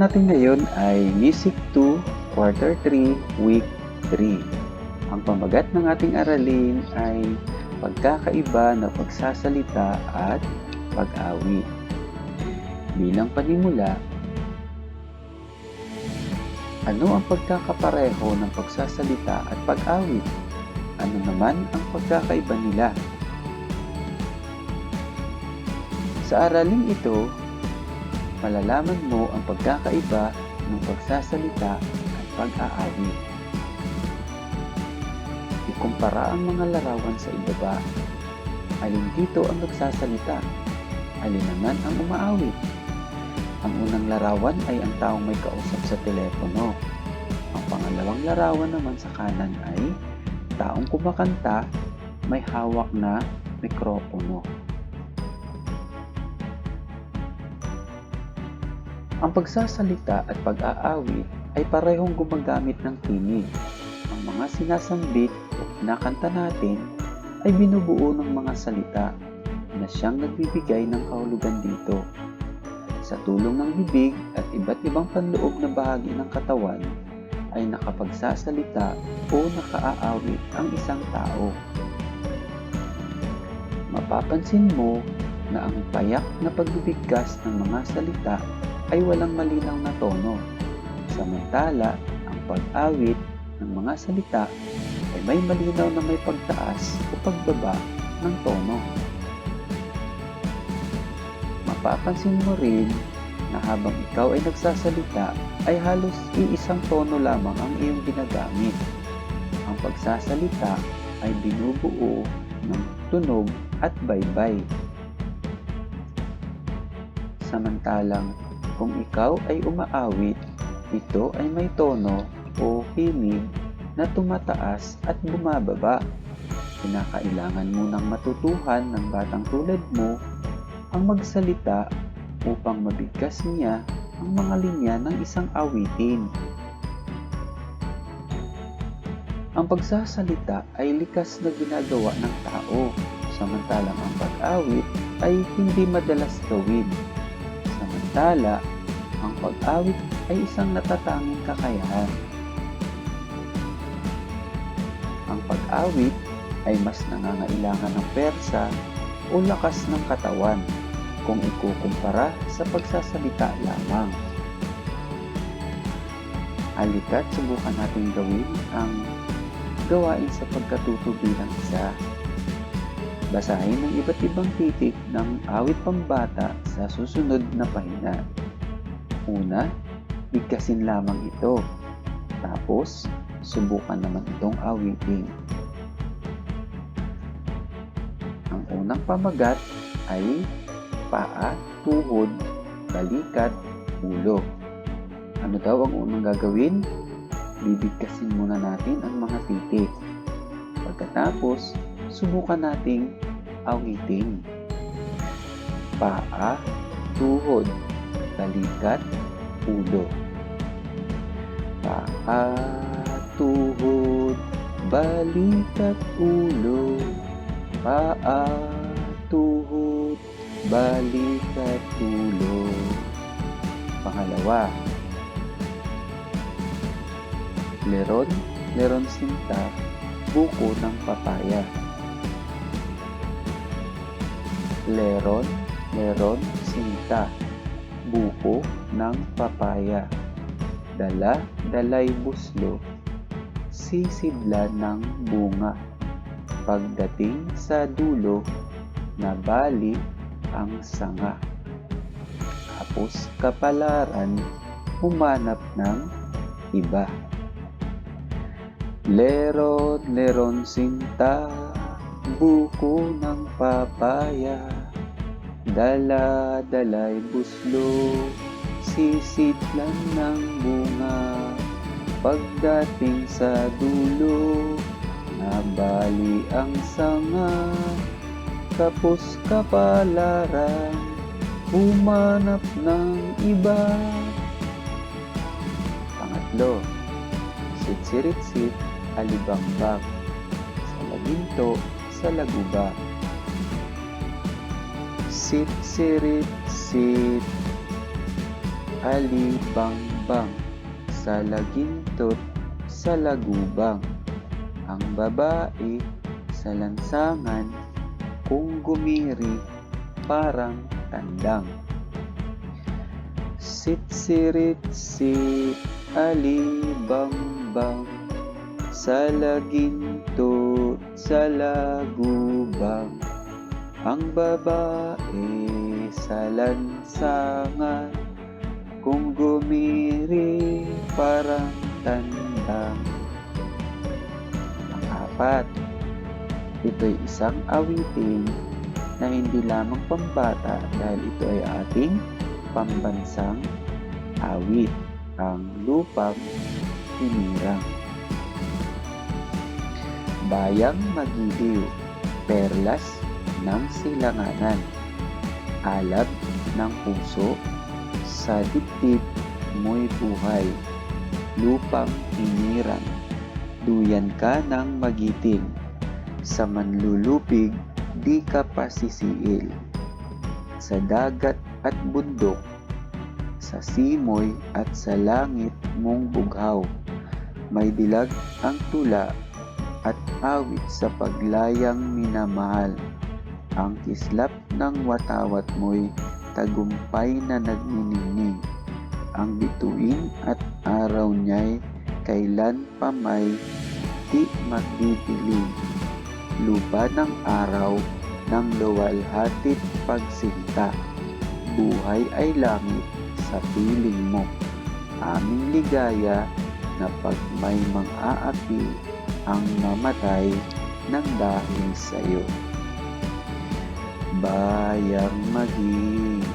natin ngayon ay Music 2, Quarter 3, Week 3. Ang pamagat ng ating aralin ay pagkakaiba na pagsasalita at pag-awit. Bilang panimula, ano ang pagkakapareho ng pagsasalita at pag-awit? Ano naman ang pagkakaiba nila? Sa araling ito, malalaman mo ang pagkakaiba ng pagsasalita at pag-aawit. Ikumpara ang mga larawan sa ibaba. Alin dito ang nagsasalita? Alin naman ang umaawit? Ang unang larawan ay ang taong may kausap sa telepono. Ang pangalawang larawan naman sa kanan ay taong kumakanta may hawak na mikropono. Ang pagsasalita at pag-aawit ay parehong gumagamit ng tinig. Ang mga sinasambit o kinakanta natin ay binubuo ng mga salita na siyang nagbibigay ng kahulugan dito. Sa tulong ng bibig at iba't ibang panloob na bahagi ng katawan ay nakapagsasalita o nakaaawit ang isang tao. Mapapansin mo na ang payak na pagbibigkas ng mga salita ay walang malinaw na tono. Samantala, ang pag-awit ng mga salita ay may malinaw na may pagtaas o pagbaba ng tono. Mapapansin mo rin na habang ikaw ay nagsasalita ay halos iisang tono lamang ang iyong ginagamit. Ang pagsasalita ay binubuo ng tunog at baybay. Samantalang kung ikaw ay umaawit, ito ay may tono o himig na tumataas at bumababa. Kinakailangan mo nang matutuhan ng batang tulad mo ang magsalita upang mabigkas niya ang mga linya ng isang awitin. Ang pagsasalita ay likas na ginagawa ng tao, samantalang ang pag-awit ay hindi madalas gawin. Samantala, ang pag-awit ay isang natatanging kakayahan. Ang pag-awit ay mas nangangailangan ng persa o lakas ng katawan kung ikukumpara sa pagsasalita lamang. Halika't subukan natin gawin ang gawain sa pagkatuto bilang isa. Basahin ang iba't ibang titik ng awit pambata sa susunod na pahina. Una, bigkasin lamang ito. Tapos, subukan naman itong awitin. Ang unang pamagat ay paa, tuhod, balikat, ulo. Ano daw ang unang gagawin? Bibigkasin muna natin ang mga titik. Pagkatapos, subukan nating awitin. Paa, tuhod, balikat, ulo. Paa, tuhod, balikat, ulo. Paa, tuhod, balikat, ulo. Pangalawa, leron, leron sinta, buko ng papaya. Leron, leron, sinta, buko ng papaya. Dala, dalay buslo, sisidla ng bunga. Pagdating sa dulo, nabali ang sanga. Tapos kapalaran, humanap ng iba. Leron, leron sinta, buko ng papaya. Dala, dalay buslo, sisidlan ng bunga. Pagdating sa dulo, nabali ang sanga. Tapos kapalaran, humanap ng iba. Pangatlo, sitsiritsit, alibangbang. Sa laginto, sa laguba. Sit, sirit, sit. alibangbang, sa lagintot, sa lagubang. Ang babae sa lansangan, kung gumiri, parang tandang. Sitsirit-sit, alibangbang, sa lagintot, sa lagubang. Ang babae sa lansangan, kung gumiri, parang tandang. Pang-apat, ito'y isang awitin na hindi lamang pambata dahil ito ay ating pambansang awit, ang Lupang Hinirang. Bayang Magiliw, perlas ng silanganan, alab ng puso, sa dibdib mo'y buhay, lupang hinirang. Duyan ka ng magiting, sa manlulupig di ka pasisiil. Sa dagat at bundok, sa simoy at sa langit mong bughaw, may dilag ang tula at awit sa paglayang minamahal. Ang kislap ng watawat mo'y tagumpay na nagniningning. Ang bituin at araw niya'y kailan pa may di magdidilim. Lupa ng araw ng luwalhatit pagsinta. Buhay ay langit sa piling mo. Aming ligaya na pag may mang-aapi ang mamatay ng dahil sa'yo. Bayang Magiliw,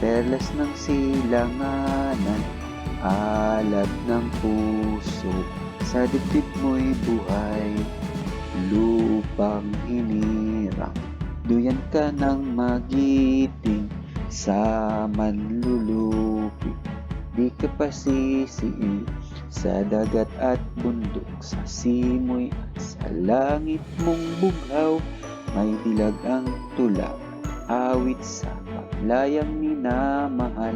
perlas ng silanganan, alab ng puso, sa dibdib mo'y buhay, lupang hinirang. Duyan ka ng magiting, sa manlulupig, di ka pasisiil. Sa dagat at bundok, sa simoy at sa langit mong bughaw, may dilag ang tula, awit sa paglayang minamahal.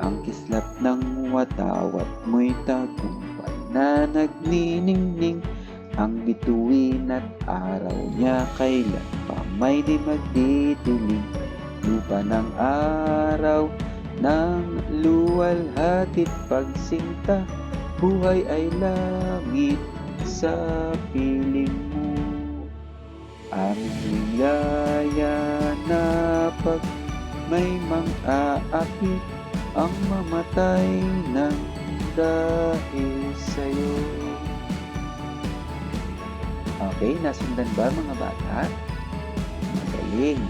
Ang kislap ng watawat mo'y tagumpay na nagniningning. Ang bituin at araw niya kailan pa may di magdidilim. Lupa ng araw ng luwalhatit pagsinta. Buhay ay langit sa piling mo. Aming ligaya na pag may mang-aapi ang mamatay ng dahil sa'yo. Okay, nasundan ba mga bata? Magaling.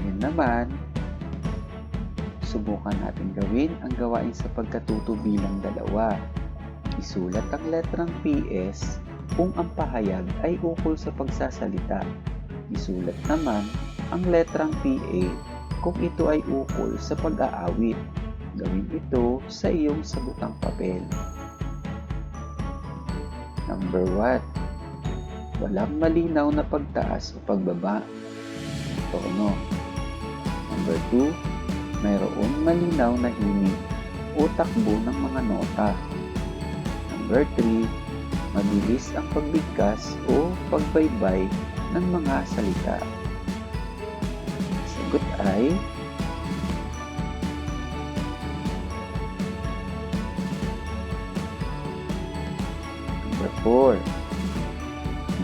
Ngayon naman, subukan natin gawin ang gawain sa pagkatuto bilang 2. Isulat ang letrang PS kung ang pahayag ay ukol sa pagsasalita. Isulat naman ang letrang PA kung ito ay ukol sa pag-aawit. Gawin ito sa iyong sabutang papel. Number 1. Walang malinaw na pagtaas o pagbaba. Tono. Number 2. Mayroong malinaw na himig o takbo ng mga nota. Number 3. Mabilis ang pagbigkas o pagbaybay ng mga salita. Sagot ay number 4.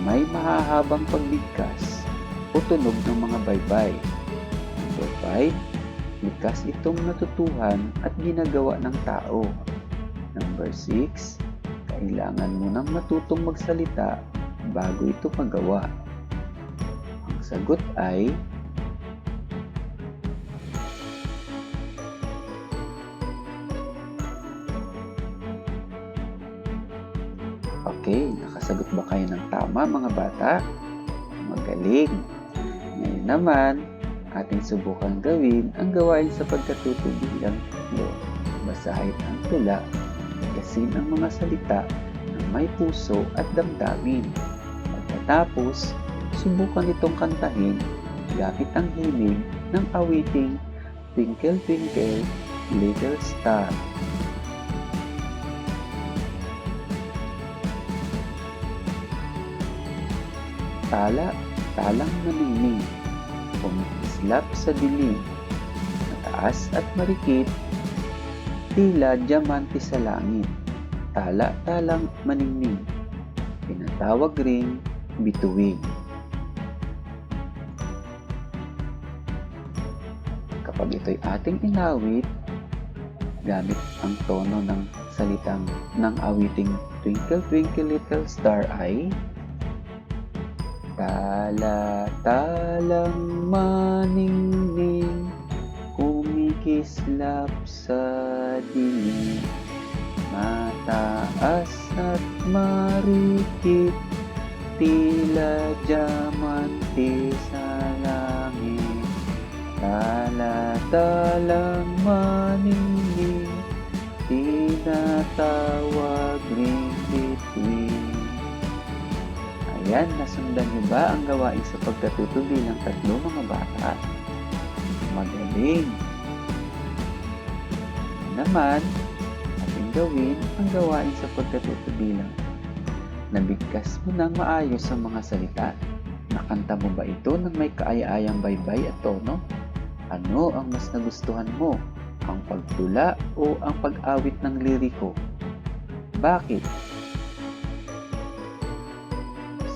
May mahahabang pagbigkas o tunog ng mga baybay. Number 5. Likas itong natutuhan at ginagawa ng tao. Number 6. Kailangan mo nang matutong magsalita bago ito magawa. Ang sagot ay okay, nakasagot ba kayo ng tama mga bata? Magaling! Ngayon naman, ating subukan gawin ang gawain sa pagkatuto bilang 3. Basahin ang tula, bigkasin ang mga salita na may puso at damdamin. Pagkatapos, subukan itong kantahin gamit ang himig ng awiting Twinkle Twinkle little star. Tala, talang maningning, kumikislap sa dilim, mataas at marikit, tila diamante sa langit. Tala, talang maningning, tinatawag ring bituin. Kapag ito'y ating inawit, gamit ang tono ng salitang ng awiting Twinkle Twinkle Little Star ay tala, talang maningning, kumikislap sa dilim, mataas at marikit, tila diamante sa langit. Tala, talang maningning, tinatawag ring bituin. Ayan, nasundan niyo ba ang gawain sa pagkatuto bilang 3 mga bata? Magaling! Naman, ating gawin ang gawain sa pagkatuto bilang. Nabigkas mo ng maayos ang mga salita. Nakanta mo ba ito ng may kaaya-ayang baybay at tono? Ano ang mas nagustuhan mo? Ang pagtula o ang pag-awit ng liriko? Bakit?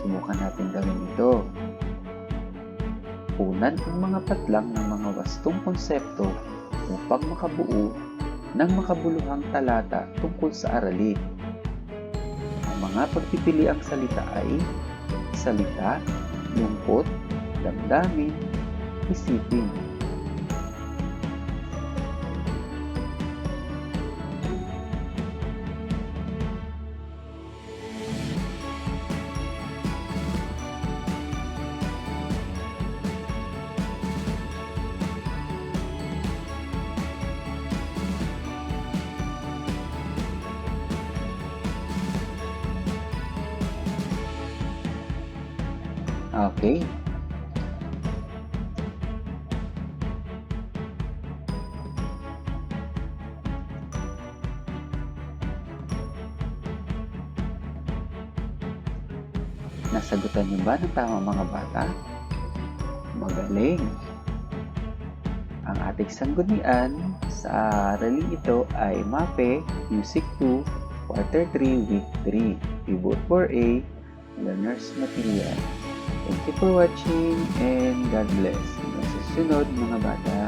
Subukan natin gawin ito. Punan ang mga patlang ng mga wastong konsepto upang makabuo ng makabuluhang talata tungkol sa aralin. Ang mga pagpipiliang salita ay salita, lungkot, damdamin, isipin. Okay. Nasagutan niyo ba ng tama mga bata? Magaling! Ang ating sanggunian sa aralin ito ay MAPE Music 2 Quarter 3 Week 3 Pivot 4A Learners Material. Thank you for watching and God bless. Hanggang sa susunod mga bata.